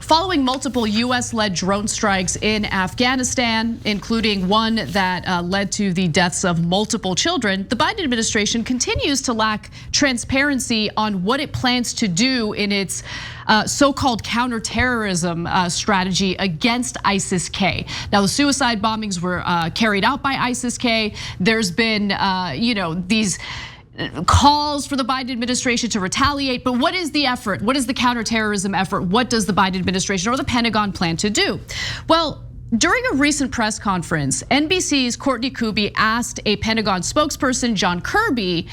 following multiple US-led drone strikes in Afghanistan, including one that led to the deaths of multiple children, the Biden administration continues to lack transparency on what it plans to do in its so-called counterterrorism strategy against ISIS-K. Now, the suicide bombings were carried out by ISIS-K. There's been, these calls for the Biden administration to retaliate, but what is the effort? What is the counterterrorism effort? What does the Biden administration or the Pentagon plan to do? Well, during a recent press conference, NBC's Courtney Kube asked a Pentagon spokesperson, John Kirby,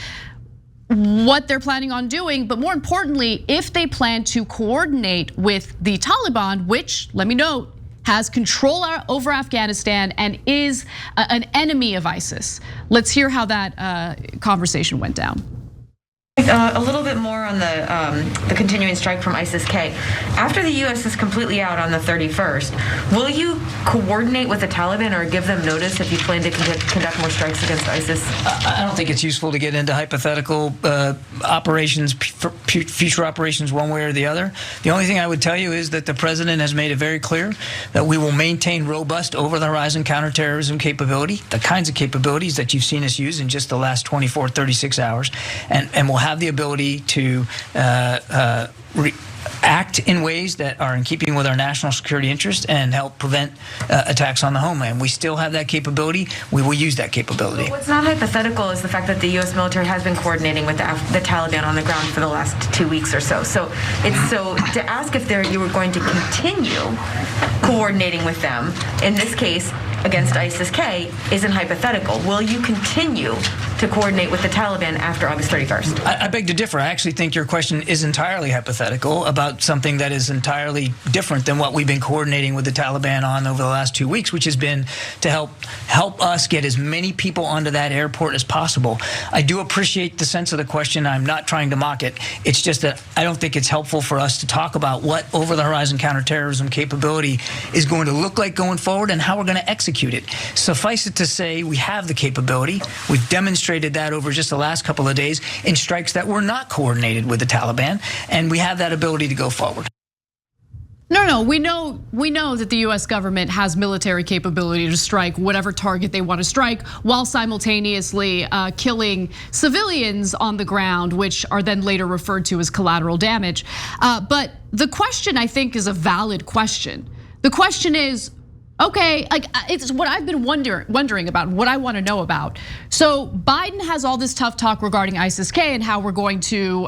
what they're planning on doing, but more importantly, if they plan to coordinate with the Taliban, which, let me note, has control over Afghanistan and is an enemy of ISIS. Let's hear how that conversation went down. A little bit more on the continuing strike from ISIS-K. After the US is completely out on the 31st, will you coordinate with the Taliban or give them notice if you plan to conduct more strikes against ISIS? I don't think it's useful to get into hypothetical operations, future operations one way or the other. The only thing I would tell you is that the president has made it very clear that we will maintain robust over-the-horizon counterterrorism capability, the kinds of capabilities that you've seen us use in just the last 24, 36 hours, and we'll have the ability to act in ways that are in keeping with our national security interest and help prevent attacks on the homeland. We still have that capability. We will use that capability. But what's not hypothetical is the fact that the US military has been coordinating with the Taliban on the ground for the last 2 weeks or so. So to ask if you were going to continue coordinating with them, in this case, against ISIS-K, isn't hypothetical. Will you continue to coordinate with the Taliban after August 31st? I beg to differ. I actually think your question is entirely hypothetical about something that is entirely different than what we've been coordinating with the Taliban on over the last 2 weeks, which has been to help us get as many people onto that airport as possible. I do appreciate the sense of the question. I'm not trying to mock it. It's just that I don't think it's helpful for us to talk about what over-the-horizon counterterrorism capability is going to look like going forward and how we're going to execute it. Suffice it to say, we have the capability. We've demonstrated that over just the last couple of days in strikes that were not coordinated with the Taliban, and we have that ability to go forward. No, we know that the US government has military capability to strike whatever target they want to strike while simultaneously killing civilians on the ground, which are then later referred to as collateral damage. But the question, I think, is a valid question. The question is, okay, like it's what I've been wondering about, what I want to know about. So Biden has all this tough talk regarding ISIS-K and how we're going to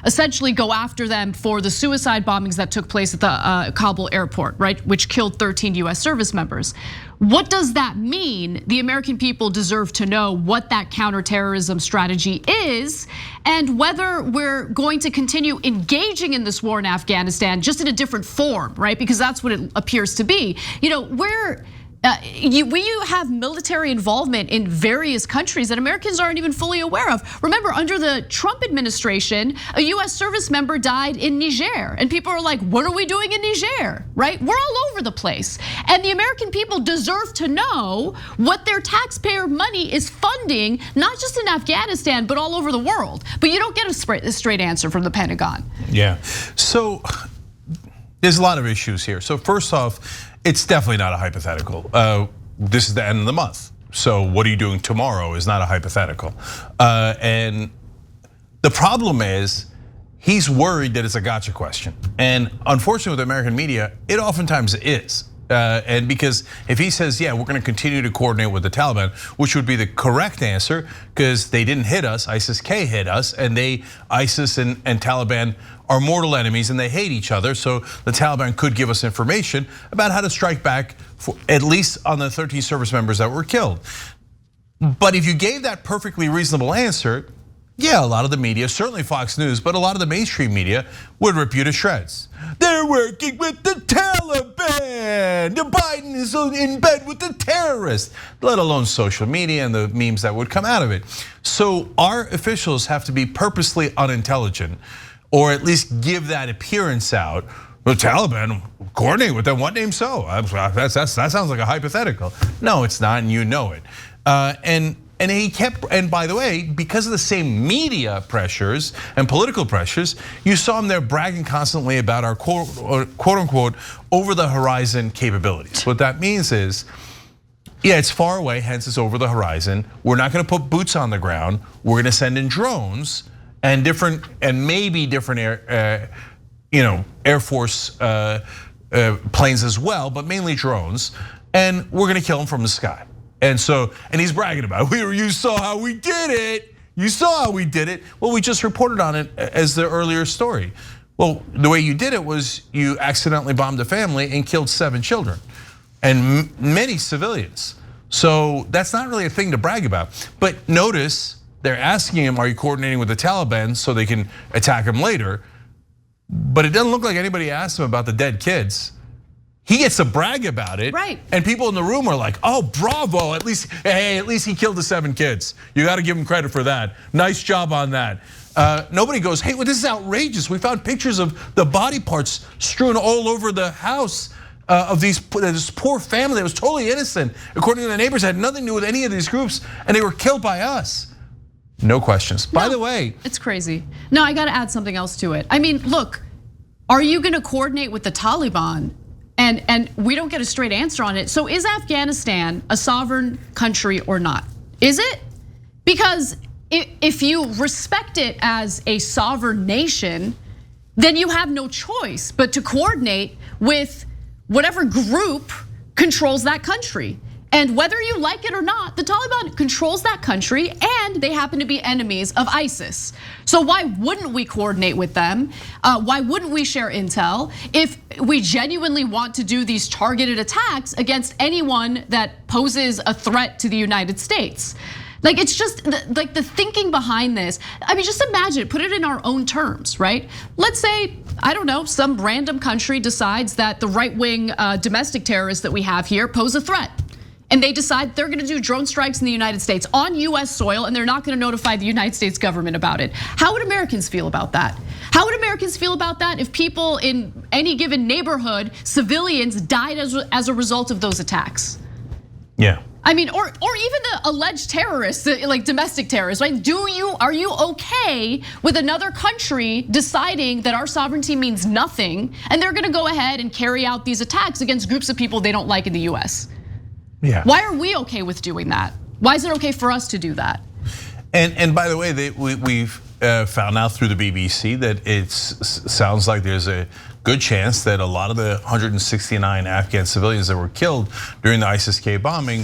essentially go after them for the suicide bombings that took place at the Kabul airport, right? Which killed 13 US service members. What does that mean? The American people deserve to know what that counterterrorism strategy is and whether we're going to continue engaging in this war in Afghanistan just in a different form, right? Because that's what it appears to be. We have military involvement in various countries that Americans aren't even fully aware of. Remember, under the Trump administration, a US service member died in Niger. And people are like, what are we doing in Niger, right? We're all over the place. And the American people deserve to know what their taxpayer money is funding, not just in Afghanistan, but all over the world. But you don't get a straight answer from the Pentagon. Yeah, so there's a lot of issues here. So first off, it's definitely not a hypothetical. This is the end of the month. So what are you doing tomorrow is not a hypothetical. And the problem is, he's worried that it's a gotcha question. And unfortunately with American media, it oftentimes is. And because if he says, yeah, we're gonna continue to coordinate with the Taliban, which would be the correct answer, because they didn't hit us, ISIS-K hit us, and ISIS and Taliban are mortal enemies and they hate each other, so the Taliban could give us information about how to strike back, at least on the 13 service members that were killed. But if you gave that perfectly reasonable answer, yeah, a lot of the media, certainly Fox News, but a lot of the mainstream media would rip you to shreds. They're working with the Taliban. The Biden is in bed with the terrorists, let alone social media and the memes that would come out of it. So our officials have to be purposely unintelligent, or at least give that appearance out. The Taliban coordinate with them, what name so? That sounds like a hypothetical. No, it's not, and you know it. And And he kept, and by the way, because of the same media pressures and political pressures, you saw him there bragging constantly about our quote unquote over the horizon capabilities. What that means is, yeah, it's far away, hence it's over the horizon. We're not gonna put boots on the ground. We're gonna send in drones and maybe different Air Force planes as well, but mainly drones. And we're gonna kill them from the sky. And he's bragging about it. You saw how we did it. You saw how we did it. Well, we just reported on it as the earlier story. Well, the way you did it was you accidentally bombed a family and killed 7 children and many civilians. So that's not really a thing to brag about. But notice they're asking him, are you coordinating with the Taliban so they can attack him later? But it doesn't look like anybody asked him about the dead kids. He gets to brag about it, right? And people in the room are like, "Oh, bravo! At least he killed the 7 kids. You got to give him credit for that. Nice job on that." Nobody goes, "Hey, well, this is outrageous. We found pictures of the body parts strewn all over the house of this poor family that was totally innocent, according to the neighbors, had nothing to do with any of these groups, and they were killed by us." No questions. By the way, it's crazy. No, I got to add something else to it. I mean, look, are you going to coordinate with the Taliban? And we don't get a straight answer on it. So is Afghanistan a sovereign country or not? Is it? Because if you respect it as a sovereign nation, then you have no choice but to coordinate with whatever group controls that country. And whether you like it or not, the Taliban controls that country and they happen to be enemies of ISIS. So why wouldn't we coordinate with them? Why wouldn't we share intel if we genuinely want to do these targeted attacks against anyone that poses a threat to the United States? Like, it's just like the thinking behind this. I mean, just imagine it, put it in our own terms, right? Let's say, I don't know, some random country decides that the right-wing domestic terrorists that we have here pose a threat. And they decide they're gonna do drone strikes in the United States on US soil, and they're not gonna notify the United States government about it. How would Americans feel about that? How would Americans feel about that if people in any given neighborhood, civilians, died as a result of those attacks? Yeah. I mean, or even the alleged terrorists, like domestic terrorists, right? Are you okay with another country deciding that our sovereignty means nothing, and they're gonna go ahead and carry out these attacks against groups of people they don't like in the US? Yeah. Why are we okay with doing that? Why is it okay for us to do that? And by the way, we've found out through the BBC that it sounds like there's a good chance that a lot of the 169 Afghan civilians that were killed during the ISIS-K bombing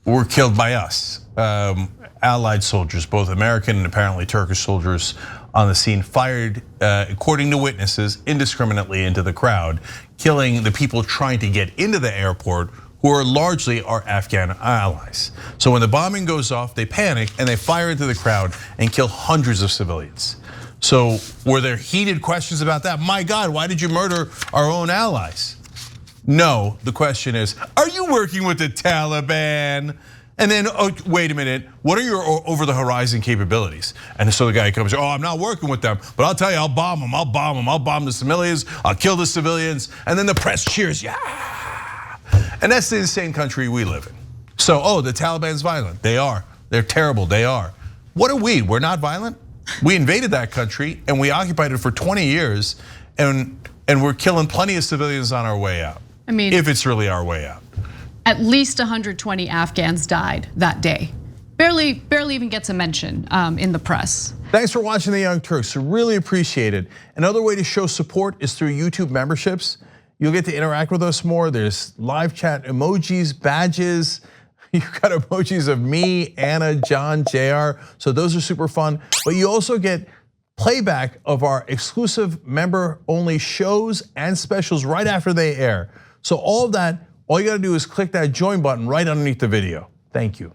were killed by us. Allied soldiers, both American and apparently Turkish soldiers on the scene, fired, according to witnesses, indiscriminately into the crowd, killing the people trying to get into the airport, who are largely our Afghan allies. So when the bombing goes off, they panic and they fire into the crowd and kill hundreds of civilians. So were there heated questions about that? My God, why did you murder our own allies? No, the question is, are you working with the Taliban? And then, oh, wait a minute, what are your over the horizon capabilities? And so the guy comes, oh, I'm not working with them, but I'll tell you, I'll bomb them, I'll bomb the civilians, I'll kill the civilians, and then the press cheers, yeah. And that's the insane country we live in. So, oh, the Taliban's violent. They are. They're terrible. They are. What are we? We're not violent. We invaded that country and we occupied it for 20 years, and we're killing plenty of civilians on our way out. I mean, if it's really our way out. At least 120 Afghans died that day. Barely even gets a mention in the press. Thanks for watching The Young Turks. Really appreciate it. Another way to show support is through YouTube memberships. You'll get to interact with us more. There's live chat emojis, badges. You've got emojis of me, Anna, John, JR. So those are super fun. But you also get playback of our exclusive member-only shows and specials right after they air. So all of that, all you gotta do is click that join button right underneath the video. Thank you.